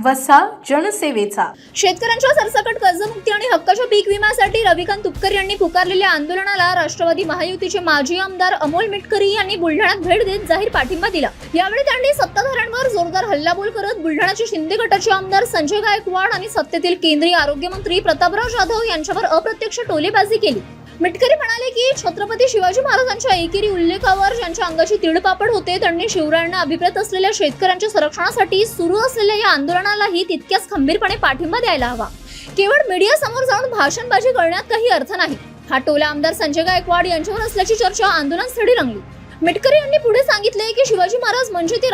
वसा जनसेवेचा. शेतकऱ्यांच्या सरसकट कर्जमुक्ती आणि हक्काच्या पीक विम्यासाठी रविकांत तुपकर यांनी पुकारलेल्या आंदोलनाला राष्ट्रवादी महायुतीचे माजी आमदार अमोल मिटकरी यांनी बुलढाण्यात भेट देत जाहीर पाठिंबा दिला. यावेळी त्यांनी सत्ताधाऱ्यांवर जोरदार हल्लाबोल करत बुलढाण्याचे शिंदे गटाचे आमदार संजय गायकवाड आणि सत्तेतील केंद्रीय आरोग्य मंत्री प्रतापराव जाधव यांच्यावर अप्रत्यक्ष टोलेबाजी केली. मिटकरी म्हणाले की छत्रपती शिवाजी महाराजांच्या एकेरी उल्लेखावर ज्यांच्या अंगाची तीळपापड होते त्यांनी शिवरायांना अभिप्रेत असलेल्या शेतकऱ्यांच्या संरक्षणासाठी सुरू असलेल्या या आंदोलनालाही तितक्याच खंबीरपणे पाठिंबा द्यायला हवा. केवळ मीडिया समोर जाऊन भाषणबाजी करण्यात काही अर्थ नाही. हा टोला आमदार संजय गायकवाड यांच्यावर असल्याची चर्चा आंदोलनस्थळी रंगली. मिटकरी यांनी पुढे सांगितले की शिवाजी महाराज म्हणजे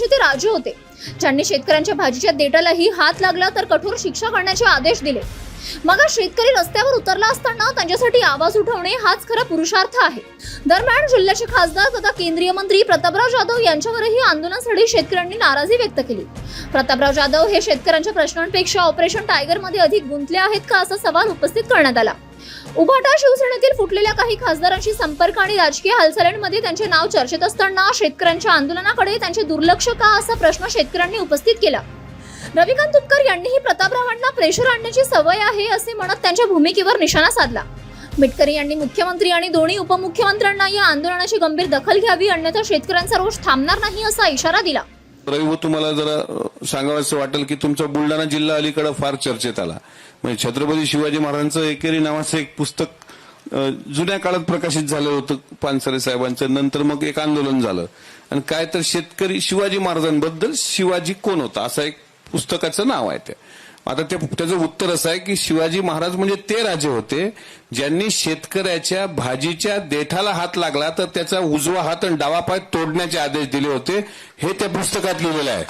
ते राजे होते. ज्यांनी शेतकऱ्यांच्या भाजीच्या देठालाही हात लागला तर कठोर शिक्षा करण्याचे आदेश दिले. मग शेतकरी रस्त्यावर उतरला असताना त्यांच्यासाठी आवाज उठवणे हाच खरा पुरुषार्थ आहे. दरम्यान जिल्ह्याचे खासदार तथा केंद्रीय मंत्री प्रतापराव जाधव यांच्यावरही आंदोलनासाठी शेतकऱ्यांनी नाराजी व्यक्त केली. प्रतापराव जाधव हे शेतकऱ्यांच्या प्रश्नांपेक्षा ऑपरेशन टायगर मध्ये अधिक गुंतले आहेत का असा सवाल उपस्थित करण्यात आला. उभाटा शिवसेनेतील फुटलेल्या काही खासदारांशी संपर्क आणि राजकीय हालचालींमध्ये त्यांचे नाव चर्चेत असताना शेतकऱ्यांच्या आंदोलनाकडे त्यांचे दुर्लक्ष का असा प्रश्न शेतकऱ्यांनी उपस्थित केला. रविकांत तुपकर यांनीही प्रतापरावांना प्रेशर आणण्याची सवय आहे असे म्हणत त्यांच्या भूमिकेवर निशाणा साधला. मिटकरी यांनी मुख्यमंत्री आणि दोन्ही उपमुख्यमंत्र्यांना या आंदोलनाची गंभीर दखल घ्यावी अन्यथा शेतकऱ्यांचा रोष थांबणार नाही असा इशारा दिला. रवी, तुम्हाला जरा सांगावंसं वाटेल की तुमचा बुलढाणा जिल्हा अलीकडे फार चर्चेत आला. म्हणजे छत्रपती शिवाजी महाराजांचं एकेरी नावाचं एक पुस्तक जुन्या काळात प्रकाशित झालं होतं पानसरे साहेबांचं. नंतर मग एक आंदोलन झालं आणि काय तर शेतकरी शिवाजी महाराजांबद्दल शिवाजी कोण होता असं एक पुस्तकाचं नाव आहे. ते आता त्याचं उत्तर असं आहे की शिवाजी महाराज म्हणजे ते राजे होते ज्यांनी शेतकऱ्याच्या भाजीच्या देठाला हात लागला तर त्याचा उजवा हात आणि डावा पाय तोडण्याचे आदेश दिले होते. हे त्या पुस्तकात लिहिलेलं आहे,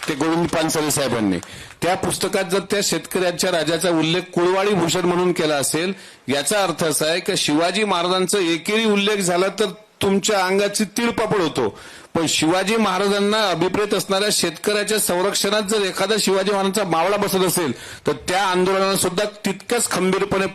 ते गोविंद पानसरे साहेबांनी. त्या पुस्तकात जर त्या शेतकऱ्याच्या राजाचा उल्लेख कुळवाडी भूषण म्हणून केला असेल याचा अर्थ असा आहे की शिवाजी महाराजांचा एकेरी उल्लेख झाला तर तुमच्या अंगाची तीळपापड होतो. पण शिवाजी महाराजांना अभिप्रेत असणाऱ्या शेतकऱ्याच्या संरक्षणात जर एखादा शिवाजी महाराजांचा मावळा बसत असेल तर त्या आंदोलनाला सुद्धा तितकंच खंबीरपणे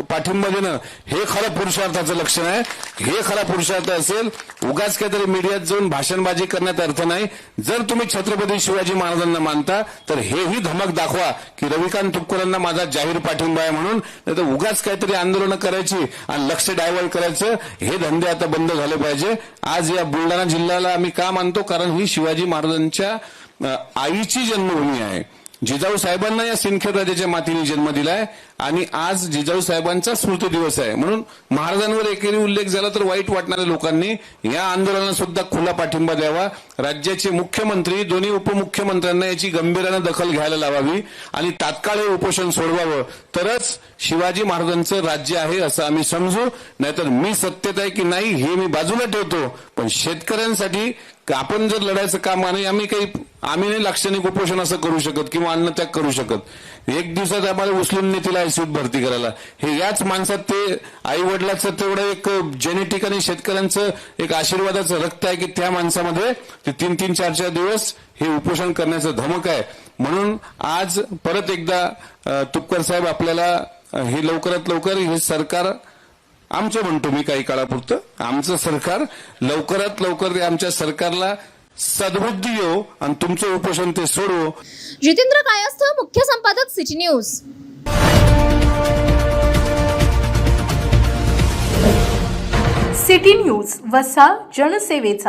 पाठिंबा देणं हे खरं पुरुषार्थाचं लक्षण आहे. हे खरा पुरुषार्थ असेल. उगाच काहीतरी मीडियात जाऊन भाषणबाजी करण्यात अर्थ नाही. जर तुम्ही छत्रपती शिवाजी महाराजांना मानता तर हेही धमक दाखवा की रविकांत तुपकरांना माझा जाहीर पाठिंबा आहे म्हणून. नाही तर उगाच काहीतरी आंदोलनं करायची आणि लक्ष डायव्हर्ट करायचं हे धंदे आता बंद झाले पाहिजे. आज या बुलढाणा जिल्ह्याला मी का मानतो कारण ही शिवाजी महाराजांच्या आईची जन्मभूमी आहे. जिजाऊ साहेबांना या सिंदखेड राजाच्या मातीने जन्म दिलाय आणि आज जिजाऊ साहेबांचा स्मृती दिवस आहे. म्हणून महाराजांवर एकेरी उल्लेख झाला तर वाईट वाटणाऱ्या लोकांनी या आंदोलनाला सुद्धा खुला पाठिंबा द्यावा. राज्याचे मुख्यमंत्री दोन्ही उपमुख्यमंत्र्यांना याची गंभीराने दखल घ्यायला लावावी आणि तात्काळ हे उपोषण सोडवावं. तरच शिवाजी महाराजांचं राज्य आहे असं आम्ही समजू. नाहीतर मी सत्तेत आहे की नाही हे मी बाजूला ठेवतो, पण शेतकऱ्यांसाठी आपण जर लढायचं काम आणि आम्ही नाही लाक्षणिक उपोषण असं करू शकत किंवा अन्नत्याग करू शकत. एक दिवसात आम्हाला उचलून नेतील आयसीयूत भरती करायला. हे याच माणसात ते आई वडिलाचं तेवढं एक जेनेटिक आणि शेतकऱ्यांचं एक आशीर्वादाचं रक्त आहे की त्या माणसामध्ये ते 3-3, 4-4 दिवस हे उपोषण करण्याचं धमक आहे. म्हणून आज परत एकदा तुपकर साहेब आपल्याला हे लवकरात लवकर हे सरकार आमचं म्हणतो मी काही काळापुरतं आमचं सरकार लवकरात लवकर आमच्या सरकारला सद्बुद्धी येऊ आणि तुमचं उपोषण ते सोडवो. जितेंद्र कायस्थ, मुख्य संपादक सिटी न्यूज. सिटी न्यूज वसा जनसेवेचा.